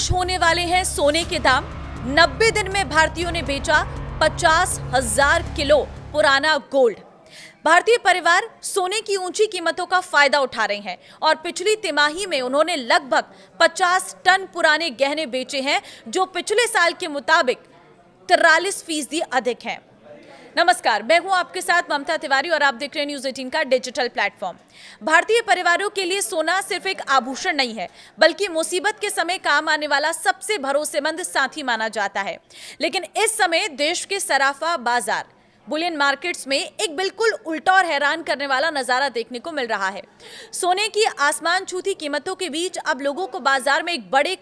सर्वनाश होने वाले हैं सोने के दाम। 90 दिन में भारतीयों ने बेचा 50,000 किलो पुराना गोल्ड। भारतीय परिवार सोने की ऊंची कीमतों का फायदा उठा रहे हैं और पिछली तिमाही में उन्होंने लगभग 50 टन पुराने गहने बेचे हैं, जो पिछले साल के मुताबिक 43% अधिक हैं। नमस्कार, मैं हूं आपके साथ ममता तिवारी और आप देख रहे हैं न्यूज़ 18 का डिजिटल प्लेटफॉर्म। भारतीय परिवारों के लिए सोना सिर्फ एक आभूषण नहीं है, बल्कि मुसीबत के समय काम आने वाला सबसे भरोसेमंद साथी माना जाता है। लेकिन इस समय देश के सराफा बाजार बुलियन मार्केट्स में एक बिल्कुल उल्टा और हैरान करने वाला नजारा देखने को मिल रहा है। सोने की आसमान छूती कीमतों के बीच अब लोगों को बाजार में एक बड़े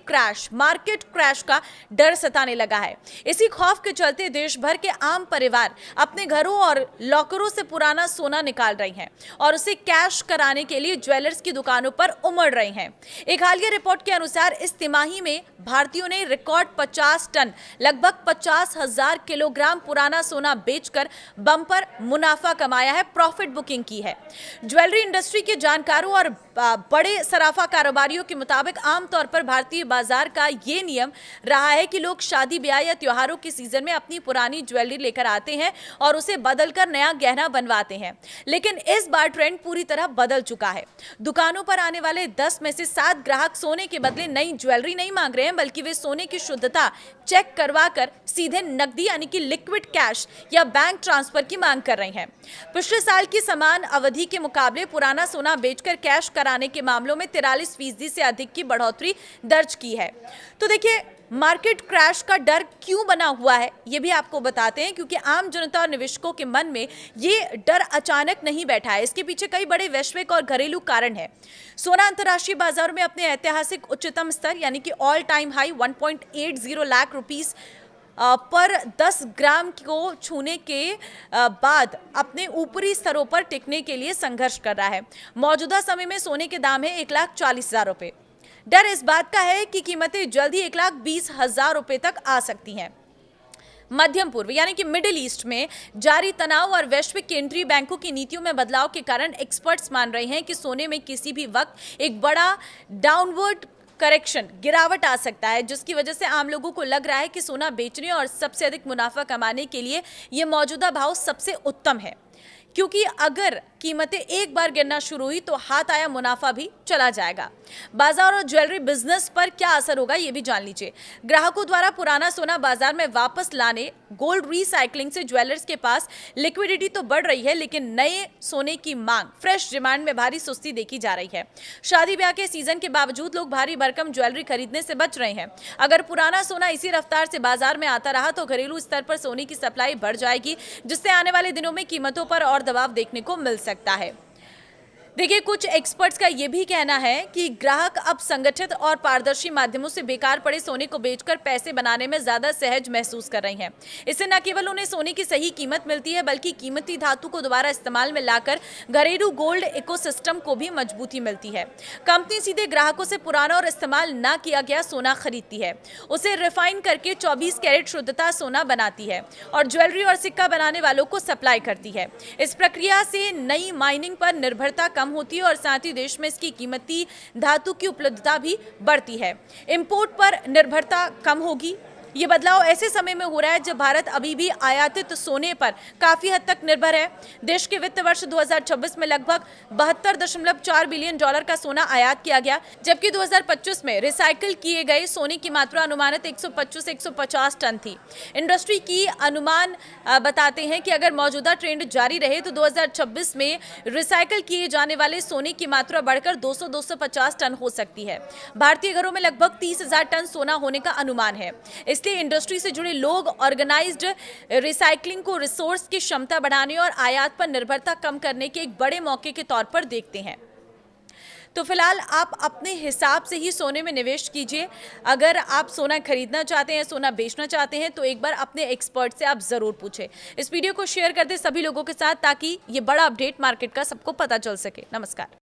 मार्केट क्रैश का डर सताने लगा है। इसी खौफ के चलते देश भर के आम परिवार अपने घरों और लॉकरों से पुराना सोना निकाल रहे हैं और उसे कैश कराने के लिए ज्वेलर्स की दुकानों पर उमड़ रहे हैं। एक हालिया रिपोर्ट के अनुसार इस तिमाही में भारतीयों ने रिकॉर्ड 50 टन लगभग 50,000 किलोग्राम पुराना सोना बेचकर बम्पर मुनाफा कमाया है, प्रॉफिट बुकिंग की है। ज्वेलरी इंडस्ट्री के जानकारों और बड़े सराफा कारोबारियों के मुताबिक आमतौर पर भारतीय बाजार का ये नियम रहा है कि लोग शादी ब्याह या त्योहारों के सीजन में अपनी पुरानी ज्वेलरी लेकर आते हैं और उसे बदलकर नया गहना बनवाते हैं। लेकिन इस बार ट्रेंड पूरी तरह बदल चुका है। दुकानों पर आने वाले 10 में से 7 ग्राहक सोने के बदले नई ज्वेलरी नहीं मांग रहे हैं, बल्कि वे सोने की शुद्धता चेक करवाकर सीधे नकदी यानी कि लिक्विड कैश या बैंक ट्रांसफर की मांग कर रहे हैं। पिछले साल की समान अवधि के मुकाबले पुराना सोना बेचकर कैश कराने के मामलों में 43% से अधिक की बढ़ोतरी दर्ज की है। तो देखिए, मार्केट क्रैश का डर क्यों बना हुआ है ये भी आपको बताते हैं, क्योंकि आम जनता और निवेशकों के मन में ये डर अचानक नहीं बैठा है। इसके पीछे कई बड़े वैश्विक और घरेलू कारण हैं। सोना अंतर्राष्ट्रीय बाजार में अपने ऐतिहासिक उच्चतम स्तर यानी कि all time high 1.80 lakh rupees पर 10 ग्राम को छूने के बाद अपने ऊपरी स्तरों पर टिकने के लिए संघर्ष कर रहा है। मौजूदा समय में सोने के दाम है 1,40,000 रुपए। डर इस बात का है कि कीमतें जल्द ही 1,20,000 रुपए तक आ सकती हैं। मध्यम पूर्व यानी कि मिडिल ईस्ट में जारी तनाव और वैश्विक केंद्रीय बैंकों की नीतियों में बदलाव के कारण एक्सपर्ट्स मान रहे हैं कि सोने में किसी भी वक्त एक बड़ा डाउनवर्ड करेक्शन गिरावट आ सकता है, जिसकी वजह से आम लोगों को लग रहा है कि सोना बेचने और सबसे अधिक मुनाफा कमाने के लिए यह मौजूदा भाव सबसे उत्तम है, क्योंकि अगर कीमतें एक बार गिरना शुरू हुई तो हाथ आया मुनाफा भी चला जाएगा। बाजार और ज्वेलरी बिजनेस पर क्या असर होगा ये भी जान लीजिए। ग्राहकों द्वारा पुराना सोना बाजार में वापस लाने गोल्ड रीसाइक्लिंग से ज्वेलर्स के पास लिक्विडिटी तो बढ़ रही है, लेकिन नए सोने की मांग फ्रेश डिमांड में भारी सुस्ती देखी जा रही है। शादी ब्याह के सीजन के बावजूद लोग भारी भरकम ज्वेलरी खरीदने से बच रहे हैं। अगर पुराना सोना इसी रफ्तार से बाजार में आता रहा तो घरेलू स्तर पर सोने की सप्लाई बढ़ जाएगी, जिससे आने वाले दिनों में कीमतों पर और दबाव देखने को मिल सकता है। देखिए, कुछ एक्सपर्ट्स का यह भी कहना है कि ग्राहक अब संगठित और पारदर्शी माध्यमों से बेकार पड़े सोने को बेचकर पैसे बनाने में ज्यादा सहज महसूस कर रहे हैं। इससे न केवल उन्हें सोने की सही कीमत मिलती है, बल्कि कीमती धातु को दोबारा इस्तेमाल में लाकर घरेलू गोल्ड इकोसिस्टम को भी मजबूती मिलती है। कंपनी सीधे ग्राहकों से पुराना और इस्तेमाल न किया गया सोना खरीदती है, उसे रिफाइन करके 24 कैरेट शुद्धता सोना बनाती है और ज्वेलरी और सिक्का बनाने वालों को सप्लाई करती है। इस प्रक्रिया से नई माइनिंग पर निर्भरता कम होती है और साथ ही देश में इसकी कीमती धातु की उपलब्धता भी बढ़ती है। इंपोर्ट पर निर्भरता कम होगी। ये बदलाव ऐसे समय में हो रहा है जब भारत अभी भी आयातित सोने पर काफी हद तक निर्भर है। देश के वित्त वर्ष 2026 में लगभग 72.4 बिलियन डॉलर का सोना आयात किया गया, जबकि 2025 में रिसाइकिल किए गए सोने की मात्रा अनुमानित 125 से 150 टन थी। इंडस्ट्री की अनुमान बताते हैं कि अगर मौजूदा ट्रेंड जारी रहे तो 2026 में रिसाइकिल किए जाने वाले सोने की मात्रा बढ़कर 200-250 टन हो सकती है। भारतीय घरों में लगभग 30,000 टन सोना होने का अनुमान है। इसलिए इंडस्ट्री से जुड़े लोग ऑर्गेनाइज्ड रिसाइकलिंग को रिसोर्स की क्षमता बढ़ाने और आयात पर निर्भरता कम करने के एक बड़े मौके के तौर पर देखते हैं। तो फिलहाल आप अपने हिसाब से ही सोने में निवेश कीजिए। अगर आप सोना खरीदना चाहते हैं, सोना बेचना चाहते हैं, तो एक बार अपने एक्सपर्ट से आप जरूर पूछें। इस वीडियो को शेयर कर दें सभी लोगों के साथ, ताकि ये बड़ा अपडेट मार्केट का सबको पता चल सके। नमस्कार।